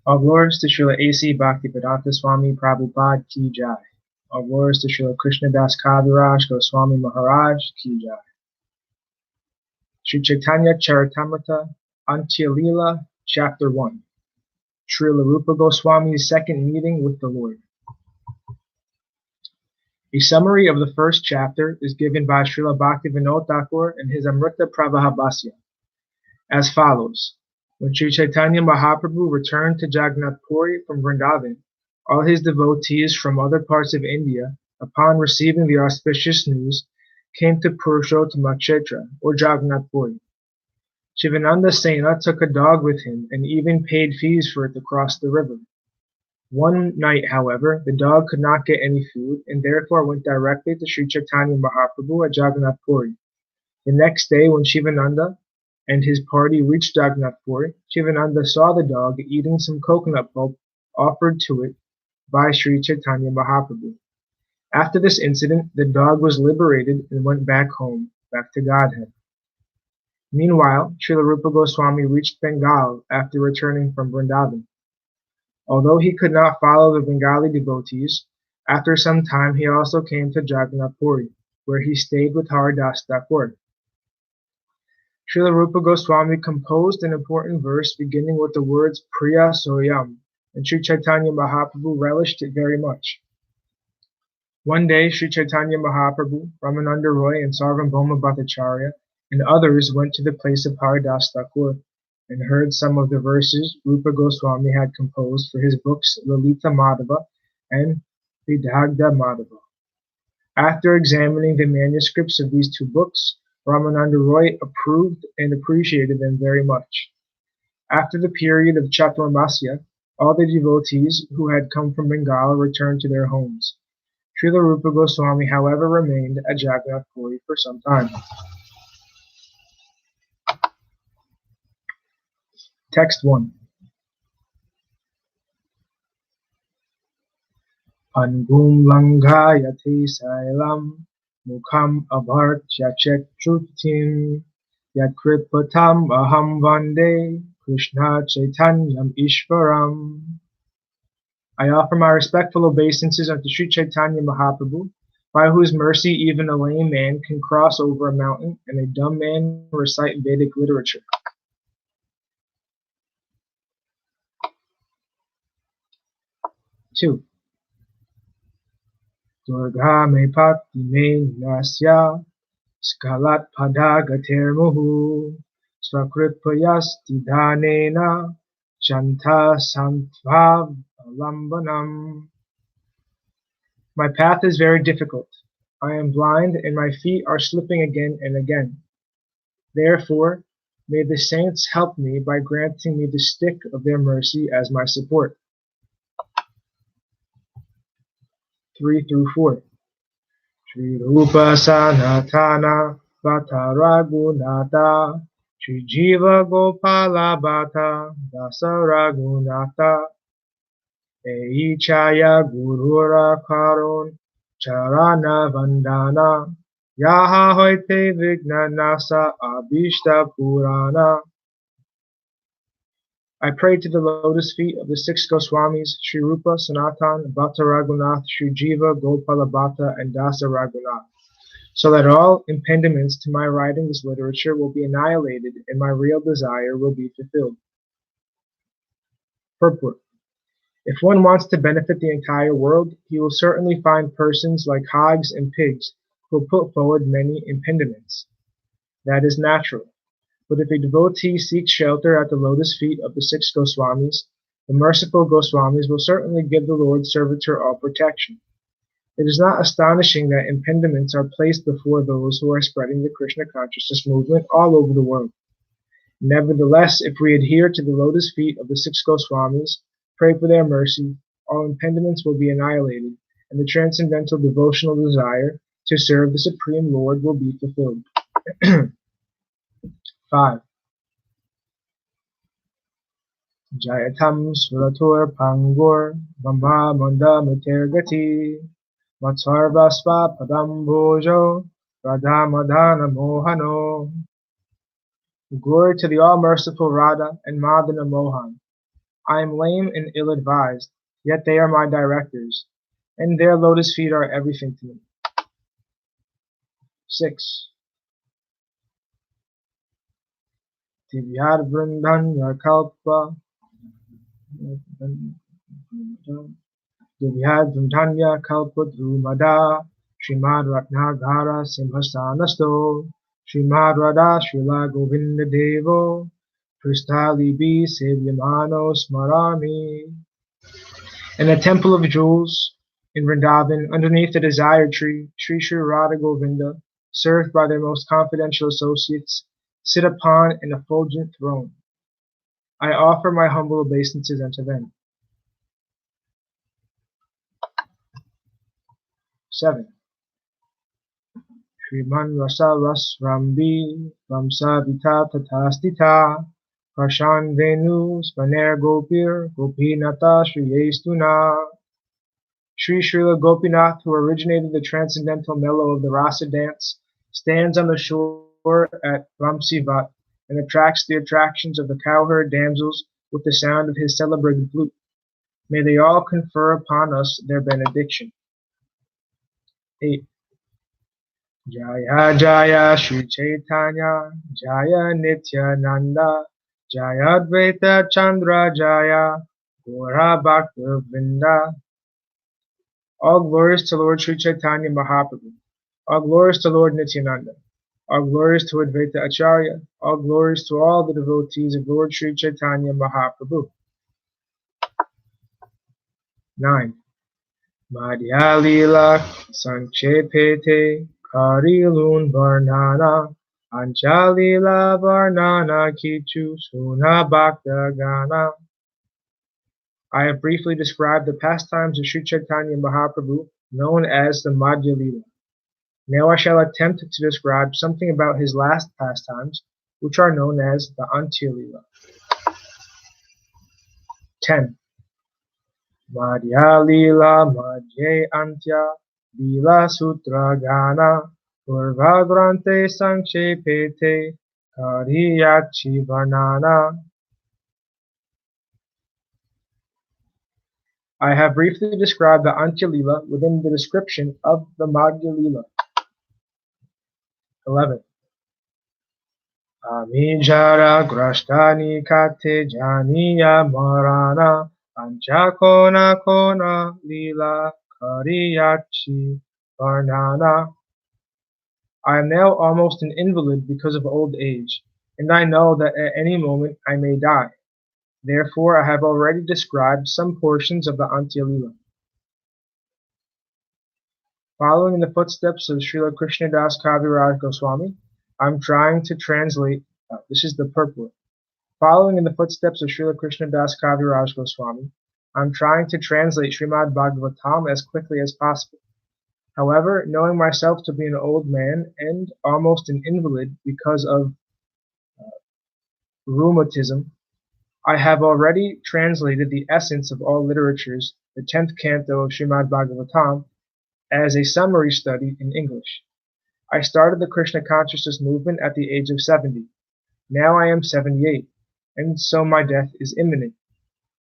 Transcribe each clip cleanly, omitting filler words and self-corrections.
All glories to Srila A.C. Bhaktivedanta Swami Prabhupada Ki Jai. All glories to Srila Krishnadas Kaviraj Goswami Maharaj Ki Jai. Sri Chaitanya Charitamrta Antya Lila, Chapter 1. Srila Rupa Goswami's second meeting with the Lord. A summary of the first chapter is given by Srila Bhaktivinoda Thakur in his Amrita Pravahabhasya as follows. When Sri Chaitanya Mahaprabhu returned to Jagannath Puri from Vrindavan, all his devotees from other parts of India, upon receiving the auspicious news, came to Purushottama Kshetra, or Jagannath Puri. Shivananda Sena took a dog with him and even paid fees for it to cross the river. One night, however, the dog could not get any food and therefore went directly to Sri Chaitanya Mahaprabhu at Jagannath Puri. The next day, when Shivananda and his party reached Jagannath Puri, Shivananda saw the dog eating some coconut pulp offered to it by Sri Chaitanya Mahaprabhu. After this incident, the dog was liberated and went back home, back to Godhead. Meanwhile, Srila Rupa Goswami reached Bengal after returning from Vrindavan. Although he could not follow the Bengali devotees, after some time he also came to Jagannath Puri, where he stayed with Haridas Thakur. Srila Rupa Goswami composed an important verse beginning with the words Priya Soyam, and Sri Chaitanya Mahaprabhu relished it very much. One day, Sri Chaitanya Mahaprabhu, Ramananda Roy, and Sarvabhauma Bhattacharya, and others went to the place of Haridas Thakur and heard some of the verses Rupa Goswami had composed for his books Lalita Madhava and Vidagdha Madhava. After examining the manuscripts of these two books, Ramananda Roy approved and appreciated them very much. After the period of Chaturmasya, all the devotees who had come from Bengal returned to their homes. Srila Rupa Goswami, however, remained at Jagannath Puri for some time. Text 1. Angum langhayati sailam mukham abhartya chetrutim yatkripatam aham vande Krishna Chaitanyam Ishvaram. I offer my respectful obeisances unto Sri Chaitanya Mahaprabhu, by whose mercy even a lame man can cross over a mountain and a dumb man recite Vedic literature. Two. Durga me pati me nasya skalat padagater muhu svakripayasti dhanena chanta santvav alambanam. My path is very difficult. I am blind and my feet are slipping again and again. Therefore, may the saints help me by granting me the stick of their mercy as my support. 3 through 4. Shri Rupa Sanatana Bhatta Raghunatha Shri Jiva Gopala Bhatta Dasa Raghunatha Eichaya Gurura Karun Charana Vandana Yaha Hoite Vigna Nasa Abhishta Purana. I pray to the lotus feet of the six Goswamis, Sri Rupa, Sanatan, Bhatta Raghunath, Sri Jiva, Gopala Bhatta, and Dasa Raghunath, so that all impediments to my writing this literature will be annihilated and my real desire will be fulfilled. Purport. If one wants to benefit the entire world, he will certainly find persons like hogs and pigs who will put forward many impediments. That is natural. But if a devotee seeks shelter at the lotus feet of the six Goswamis, the merciful Goswamis will certainly give the Lord's servitor all protection. It is not astonishing that impediments are placed before those who are spreading the Krishna consciousness movement all over the world. Nevertheless, if we adhere to the lotus feet of the six Goswamis, pray for their mercy, all impediments will be annihilated, and the transcendental devotional desire to serve the Supreme Lord will be fulfilled. 5. Jayatam Suratur Pangur Mama Manda Matergati Matsarvasva Padambojo Radhamadana Mohano. Glory to the all-merciful Radha and Madana Mohan. I am lame and ill-advised, yet they are my directors, and their lotus feet are everything to me. 6. Divyad Vrindanya Kalpa Divyad Vrindanya Kalpa Drumada Srimad Ratnagara Simhasanasto Srimad Radha Srila Govinda Devo Kristali Bi Sevyamano Smarami. In the Temple of Jewels in Vrindavan, underneath the Desire Tree, Sri Sri Radha Govinda, served by their most confidential associates, sit upon an effulgent throne. I offer my humble obeisances unto them. 7. Shriman Rasa Ras Rambi Ramsa Vita Tatastita Prashan Venu Spaner Gopir Gopinata Shriyestuna. Sri Srila Gopinath, who originated the transcendental mellow of the Rasa dance, stands on the shore at Vamsivat and attracts the attractions of the cowherd damsels with the sound of his celebrated flute. May they all confer upon us their benediction. 8. Jaya Jaya Sri Chaitanya Jaya Nityananda Jaya Advaita Chandra Jaya Gaura Bhakta Vrinda. All glories to Lord Sri Chaitanya Mahaprabhu. All glories to Lord Nityananda. All glories to Advaita Acharya. All glories to all the devotees of Lord Sri Chaitanya Mahaprabhu. 9. Madhya Lila Sanchepete Karilun Varnana Anchalila Varnana Kichu Suna Bhakta Gana. I have briefly described the pastimes of Sri Chaitanya Mahaprabhu, known as the Madhya Lila. Now I shall attempt to describe something about his last pastimes, which are known as the Antya Lila. 10. Madhya Lila Madhye Antya Lila Sutra Gana Purvagrante Sanchepete Kariyachi Varnana. I have briefly described the Antya Lila within the description of the Madhya Lila. 11. Amijara Grashtani Kate Janiya Marana Anchakona Kona Lila Kariyachi Varnana. I am now almost an invalid because of old age, and I know that at any moment I may die. Therefore, I have already described some portions of the Antya Lila. Following in the footsteps of Srila Krishnadas Kaviraj Goswami, I'm trying to translate, this is the purport. Following in the footsteps of Srila Krishnadas Kaviraj Goswami, I'm trying to translate Srimad Bhagavatam as quickly as possible. However, knowing myself to be an old man and almost an invalid because of rheumatism, I have already translated the essence of all literatures, the 10th canto of Srimad Bhagavatam, as a summary study in English. I started the Krishna consciousness movement at the age of 70. Now I am 78, and so my death is imminent.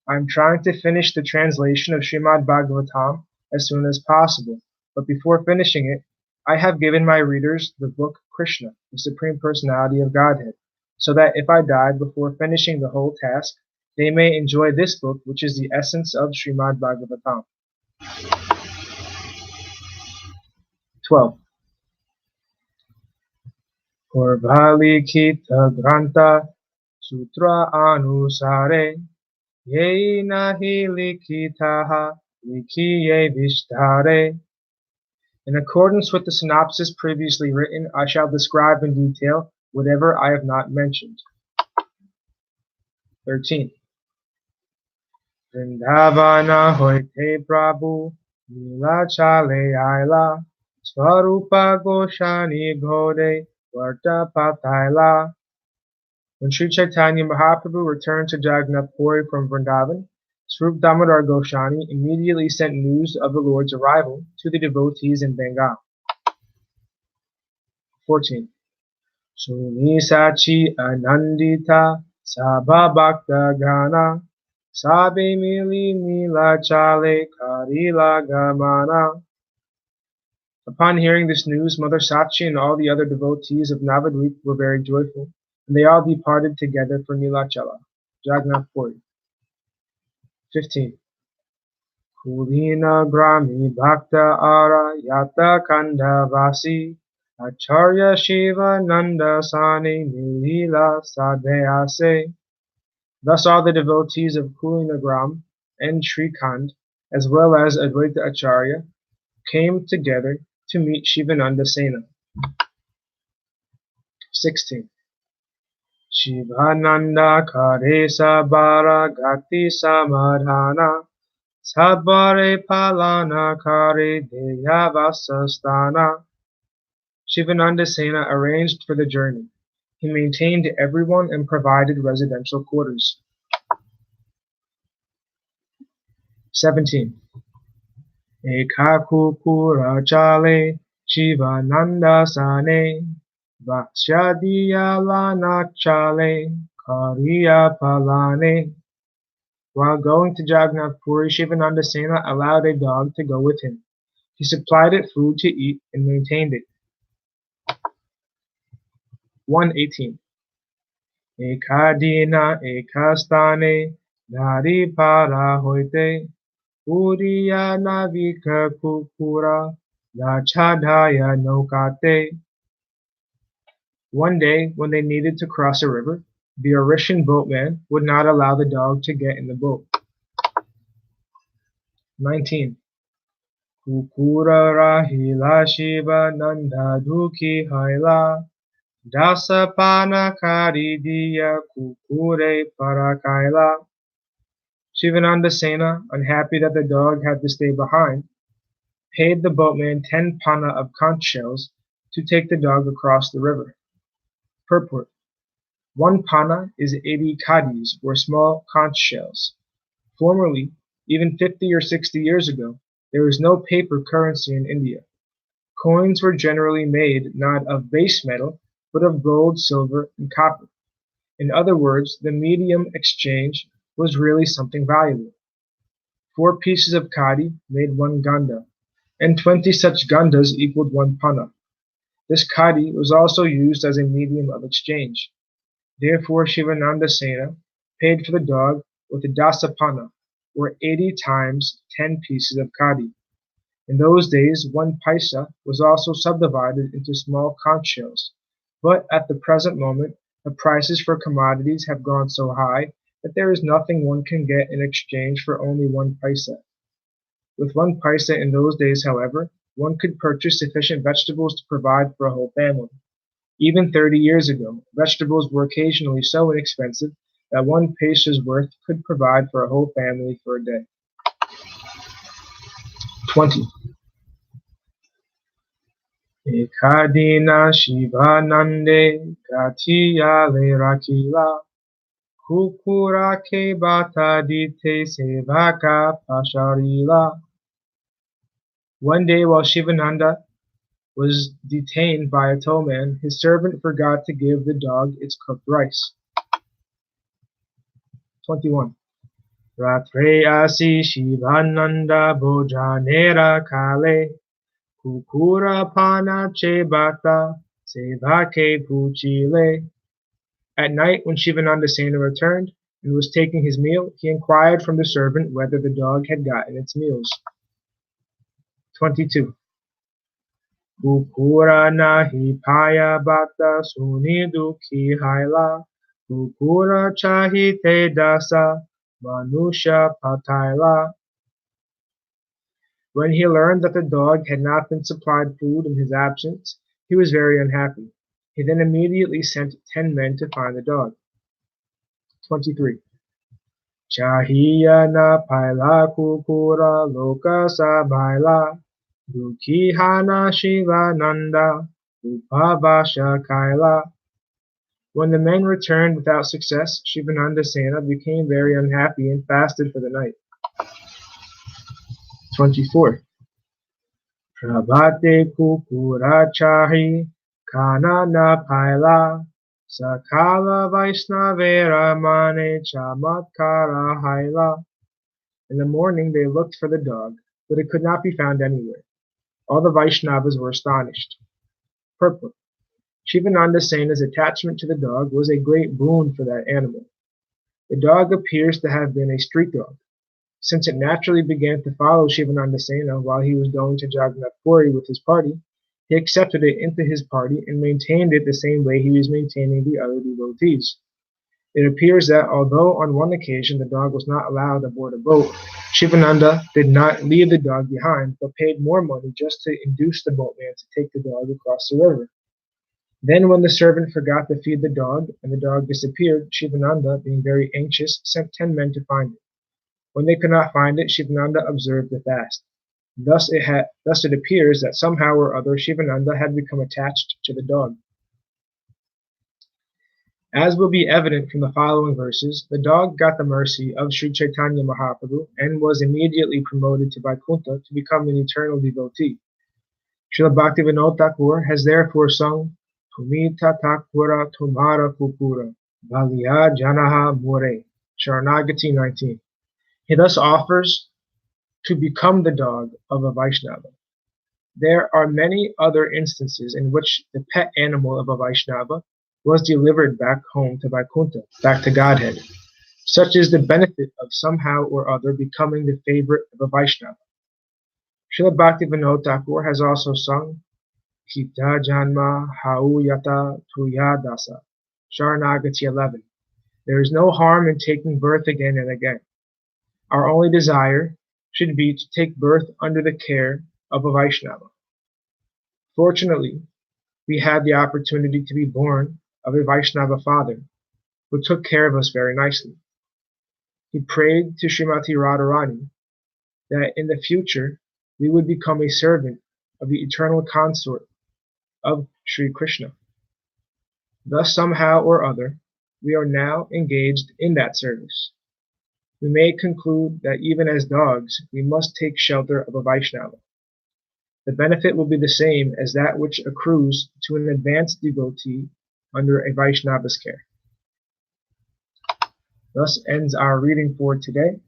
I am trying to finish the translation of Srimad Bhagavatam as soon as possible, but before finishing it, I have given my readers the book Krishna, the Supreme Personality of Godhead, so that if I died before finishing the whole task, they may enjoy this book, which is the essence of Srimad Bhagavatam. 12. Purvalikita Granta Sutra Anusare Ye Nahi Likitaha Likiye Vishtare. In accordance with the synopsis previously written, I shall describe in detail whatever I have not mentioned. 13. Vrindavana Hoite Prabhu Nila Chale Aila Swarupa Goshani Gode Varta Pataila. When Sri Chaitanya Mahaprabhu returned to Jagannath Puri from Vrindavan, Swarup Damodar Goswami immediately sent news of the Lord's arrival to the devotees in Bengal. 14. Suni Sachi Anandita Sabha Bhakta Gana Sabe mili mila chale karila gamana. Upon hearing this news, Mother Sachi and all the other devotees of Navadvip were very joyful, and they all departed together for Nilachala, Jagannath Puri. 15. Kulina grami bhakta ara yata kanda vasi acharya shiva nanda sani nilila sadhyase. Thus all the devotees of Kulinagram and Shrikand, as well as Advaita Acharya, came together to meet Shivananda Sena. 16. Shivananda kare sabara gati samadhana sabare palana kare deyavasastana. Shivananda Sena arranged for the journey. He maintained everyone and provided residential quarters. 17. Ekakupura chale Shivananda sane Vaśyadiyalana chale Kariya palane. While going to Jagannath Puri, Shivananda Sena allowed a dog to go with him. He supplied it food to eat and maintained it. 118. Ekadina ekastane Nari para hoite Uriya navika kukura Nachadaya nokate. One day, when they needed to cross a river, the Orishan boatman would not allow the dog to get in the boat. 19. Kukura rahila shiva nanda dukhi haila dasapana karidiya kukure parakaila. Shivananda Sena, unhappy that the dog had to stay behind, paid the boatman 10 panna of conch shells to take the dog across the river. Purport: 1 panna is 80 kadis, or small conch shells. Formerly, even 50 or 60 years ago, there was no paper currency in India. Coins were generally made not of base metal, but of gold, silver, and copper. In other words, the medium exchange was really something valuable. 4 pieces of kadi made 1 ganda, and 20 such gandas equaled 1 panna. This kadi was also used as a medium of exchange. Therefore, Shivananda Sena paid for the dog with a dasapana, or 80 times 10 pieces of kadi. In those days, 1 paisa was also subdivided into small conch shells, but at the present moment, the prices for commodities have gone so high that there is nothing one can get in exchange for only 1 paisa. With 1 paisa in those days, however, one could purchase sufficient vegetables to provide for a whole family. Even 30 years ago, vegetables were occasionally so inexpensive that 1 paisa's worth could provide for a whole family for a day. 20. Ekadina Shivanande Gatiyale Rakila Kukura ke bata dite sevaka pasharila. One day while Shivananda was detained by a towman, his servant forgot to give the dog its cooked rice. 21. Ratreyasi Shivananda Bojanera Kale Kukura Pana Chebata Sevake Puchile. At night, when Shivananda Sena returned and was taking his meal, he inquired from the servant whether the dog had gotten its meals. 22. Kukura nahi paya bata sunidu ki haila Kukura chahite dasa manusha pataila. When he learned that the dog had not been supplied food in his absence, he was very unhappy. He then immediately sent 10 men to find the dog. 23. Chahiya na paila kukura loka sabaila Dukhihana Shivananda Upavasha Kaila. When the men returned without success, Shivananda Sena became very unhappy and fasted for the night. 24. Prabhate Kukura Chahi Kana na Paila Sakala Vaiṣṇavera Mane Chamatkara Haila. In the morning they looked for the dog, but it could not be found anywhere. All the Vaishnavas were astonished. Purport. Shivananda Sena's attachment to the dog was a great boon for that animal. The dog appears to have been a street dog. Since it naturally began to follow Shivananda Sena while he was going to Jagannath Puri with his party, he accepted it into his party and maintained it the same way he was maintaining the other devotees. It appears that although on one occasion the dog was not allowed aboard a boat, Shivananda did not leave the dog behind, but paid more money just to induce the boatman to take the dog across the river. Then when the servant forgot to feed the dog and the dog disappeared, Shivananda, being very anxious, sent 10 men to find it. When they could not find it, Shivananda observed the fast. Thus it appears that somehow or other Shivananda had become attached to the dog. As will be evident from the following verses, the dog got the mercy of Sri Chaitanya Mahaprabhu and was immediately promoted to Vaikuntha to become an eternal devotee. Srila Bhaktivinoda Thakur has therefore sung Tumita Thakura Tumara Pupura Baliya Janaha More, Sharanagati 19. He thus offers to become the dog of a Vaishnava. There are many other instances in which the pet animal of a Vaishnava was delivered back home to Vaikuntha, back to Godhead. Such is the benefit of somehow or other becoming the favorite of a Vaishnava. Srila Bhaktivinoda Thakur has also sung Kita Janma Hauyata Tuyadasa, Sharanagati 11. There is no harm in taking birth again and again. Our only desire should be to take birth under the care of a Vaishnava. Fortunately, we had the opportunity to be born of a Vaishnava father who took care of us very nicely. He prayed to Srimati Radharani that in the future we would become a servant of the eternal consort of Sri Krishna. Thus, somehow or other, we are now engaged in that service. We may conclude that even as dogs, we must take shelter of a Vaishnava. The benefit will be the same as that which accrues to an advanced devotee under a Vaishnava's care. Thus ends our reading for today.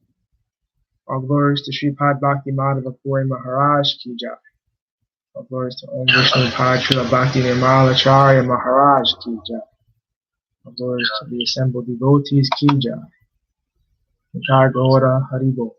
All glories to Sripad Bhakti Madhava Puri Maharaj Ki Jai. All glories to Om Vishnu Pad Srila Bhakti Nirmala Acharya Maharaj Ki Jai. All glories to the assembled devotees Ki Jai. Jai Gaura Haribo.